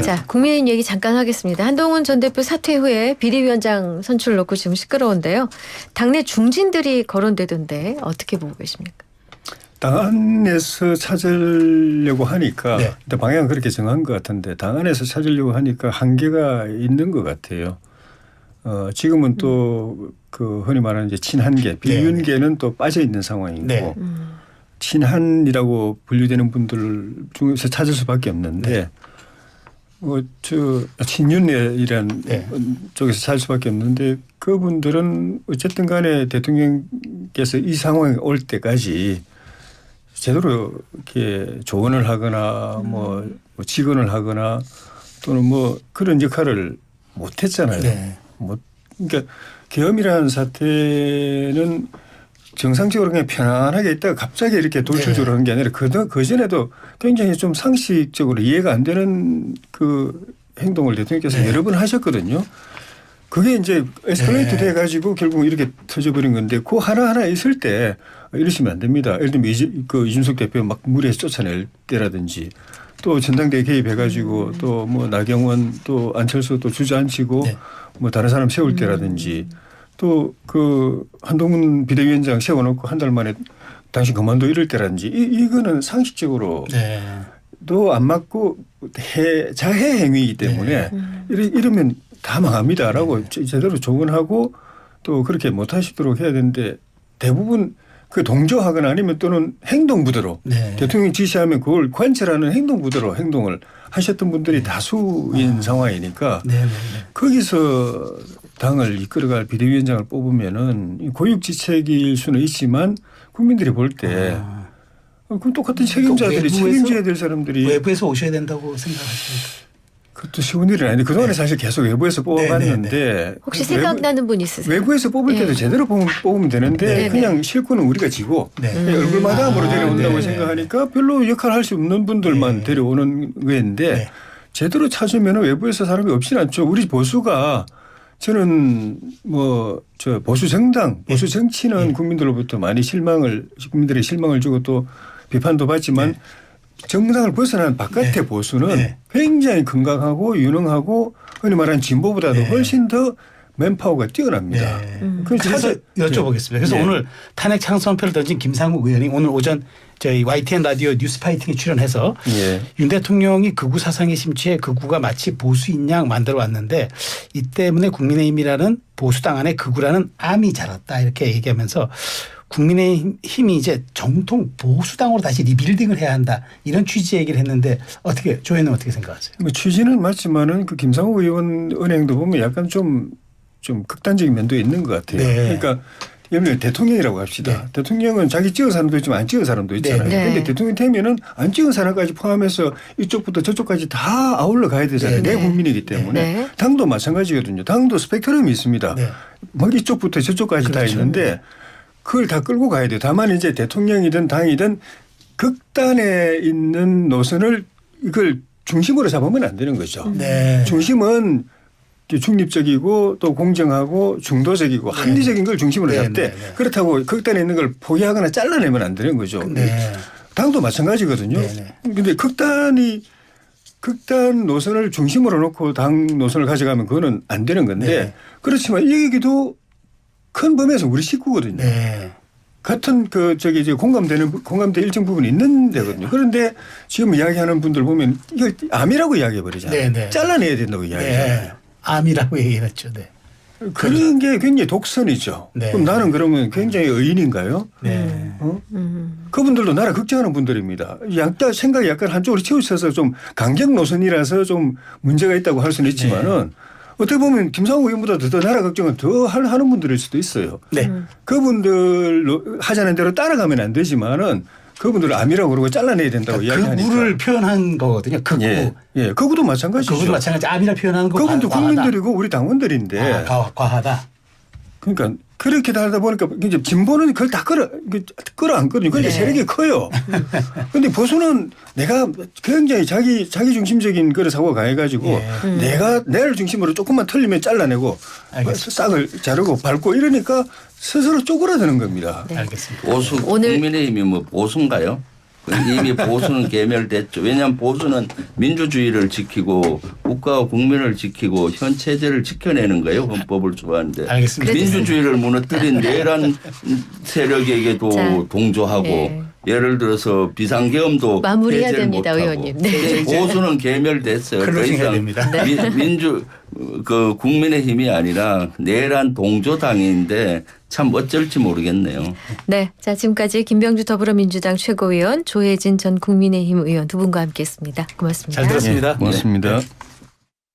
자, 국민의힘 얘기 잠깐 하겠습니다. 한동훈 전 대표 사퇴 후에 비대위원장 선출 놓고 지금 시끄러운데요. 당내 중진들이 거론되던데 어떻게 보고 계십니까? 당 안에서 찾으려고 하니까 네. 일단 방향은 그렇게 정한 것 같은데 당 안에서 찾으려고 하니까 한계가 있는 것 같아요. 지금은 또 그 흔히 말하는 이제 친한계, 비윤계는 또 빠져 있는 상황이고 네. 친한이라고 분류되는 분들 중에서 찾을 수밖에 없는데 친윤이란 네. 쪽에서 찾을 수밖에 없는데 그분들은 어쨌든 간에 대통령께서 이 상황이 올 때까지 제대로 이렇게 조언을 하거나 뭐 직언을 하거나 또는 뭐 그런 역할을 못 했잖아요. 네. 그러니까 계엄이라는 사태는 정상적으로 그냥 편안하게 있다가 갑자기 이렇게 돌출적으로 하는 게 아니라 그전에도 굉장히 좀 상식적으로 이해가 안 되는 그 행동을 대통령께서 여러 번 하셨거든요. 그게 이제 에스컬레이트 돼 가지고 결국 이렇게 터져버린 건데 그 하나하나 있을 때 이러시면 안 됩니다. 예를 들면 이준석 대표 막 무리해서 쫓아낼 때라든지 또 전당대회 개입해 가지고 또 뭐 나경원 또 안철수 또 주저앉히고 뭐 다른 사람 세울 때라든지 또 그 한동훈 비대위원장 세워놓고 한 달 만에 당신 그만둬 이럴 때라든지 이거는 상식적으로 도 안 맞고 자해 행위이기 때문에 이러면 다 망합니다라고 제대로 조언하고 또 그렇게 못 하시도록 해야 되는데 대부분 그 동조하거나 아니면 또는 행동부대로 대통령이 지시하면 그걸 관철하는 행동부대로 행동을 하셨던 분들이 다수인 상황이니까 거기서 당을 이끌어갈 비대위원장을 뽑으면은 고육지책일 수는 있지만 국민들이 볼 때 그럼 똑같은 책임자들이 책임져야 될 사람들이 외부에서 오셔야 된다고 생각하십니까? 그것도 쉬운 일은 아닌데 그동안에 사실 계속 외부에서 뽑아봤는데 혹시 생각나는 분 있으세요? 외부에서 뽑을 때도 제대로 뽑으면 되는데 그냥 실권은 우리가 지고 얼굴마담으로 데려온다고 생각하니까 별로 역할을 할 수 없는 분들만 데려오는 거였는데 제대로 찾으면 외부에서 사람이 없진 않죠. 우리 보수가 저는 뭐 저 보수 정당, 보수 정치는 국민들로부터 많이 국민들의 실망을 주고 또 비판도 받지만 정당을 벗어난 바깥의 보수는 굉장히 건강하고 유능하고 흔히 말하는 진보보다도 훨씬 더 맨파워가 뛰어납니다. 그래서 여쭤보겠습니다. 그래서 오늘 탄핵 찬성표를 던진 김상국 의원이 오늘 오전 저희 YTN 라디오 뉴스파이팅에 출연해서 윤 대통령이 극우 사상에 심취해 극우가 마치 보수인 양 만들어 왔는데 이 때문에 국민의힘이라는 보수당 안에 극우라는 암이 자랐다 이렇게 얘기하면서 국민의힘이 이제 정통 보수당으로 다시 리빌딩을 해야 한다 이런 취지 얘기를 했는데 어떻게 조 의원은 어떻게 생각하세요? 뭐 취지는 맞지만은 그 김상국 의원 은행도 보면 약간 좀 극단적인 면도 있는 것 같아요. 그러니까 예를 들면 대통령이라고 합시다. 대통령은 자기 찍은 사람도 있지만 안 찍은 사람도 있잖아요. 그런데 대통령 되면은 안 찍은 사람까지 포함해서 이쪽부터 저쪽까지 다 아울러 가야 되잖아요. 내 국민이기 때문에. 당도 마찬가지거든요. 당도 스펙트럼이 있습니다. 막 이쪽부터 저쪽까지 다 있는데 그걸 다 끌고 가야 돼요. 다만 이제 대통령이든 당이든 극단에 있는 노선을 이걸 중심으로 잡으면 안 되는 거죠. 중심은 중립적이고 또 공정하고 중도적이고 합리적인 걸 중심으로 잡되 그렇다고 극단에 있는 걸 포기하거나 잘라내면 안 되는 거죠. 당도 마찬가지거든요. 그런데 극단 노선을 중심으로 놓고 당 노선을 가져가면 그거는 안 되는 건데 그렇지만 이 얘기도 큰 범위에서 우리 식구거든요. 같은 이제 공감대 일정 부분이 있는 데거든요. 그런데 지금 이야기하는 분들 보면 이거 암이라고 이야기해 버리잖아요. 잘라내야 된다고 이야기해요. 암이라고 얘기했죠. 그런 게 굉장히 독선이죠. 그럼 나는 그러면 굉장히 의인인가요? 그분들도 나라 걱정하는 분들입니다. 생각이 약간 한쪽으로 치우쳐서 좀 강경 노선이라서 좀 문제가 있다고 할 수는 있지만은 어떻게 보면 김상국 의원보다 더 나라 걱정은 더 하는 분들일 수도 있어요. 그분들 하자는 대로 따라가면 안 되지만은 그분들을 암이라고 그러고 잘라내야 된다고 이야기하니까. 극우를 표현한 거거든요. 극우. 극우도 마찬가지죠. 극우도 마찬가지. 암이라 표현하는 거. 그분도 국민들이고 우리 당원들인데. 과하다. 그러니까 그렇게 하다 보니까 이제 진보는 그걸 다 끌어안거든요. 그러니까 세력이 커요. 그런데 보수는 내가 굉장히 자기 중심적인 그런 사고가 강해가지고 내를 중심으로 조금만 틀리면 잘라내고 싹을 자르고 밟고 이러니까 스스로 쪼그라드는 겁니다. 알겠습니다. 오늘 국민의힘이 뭐 보수인가요? 이미 보수는 개멸됐죠. 왜냐하면 보수는 민주주의를 지키고 국가와 국민을 지키고 현 체제를 지켜내는 거예요. 헌법을 좋아하는데. 알겠습니다. 민주주의를 무너뜨린 내란 세력에게도 자, 동조하고 네. 예를 들어서 비상계엄도 마무리해야 해제를 됩니다, 못하고. 의원님. 네. 보수는 개멸됐어요. 더 클로징 해야 이상 됩니다. 민주 그 국민의힘이 아니라 내란 동조당인데 참 어쩔지 모르겠네요. 네. 자, 지금까지 김병주 더불어민주당 최고위원, 조혜진 전 국민의힘 의원 두 분과 함께했습니다. 고맙습니다. 잘 들었습니다. 고맙습니다.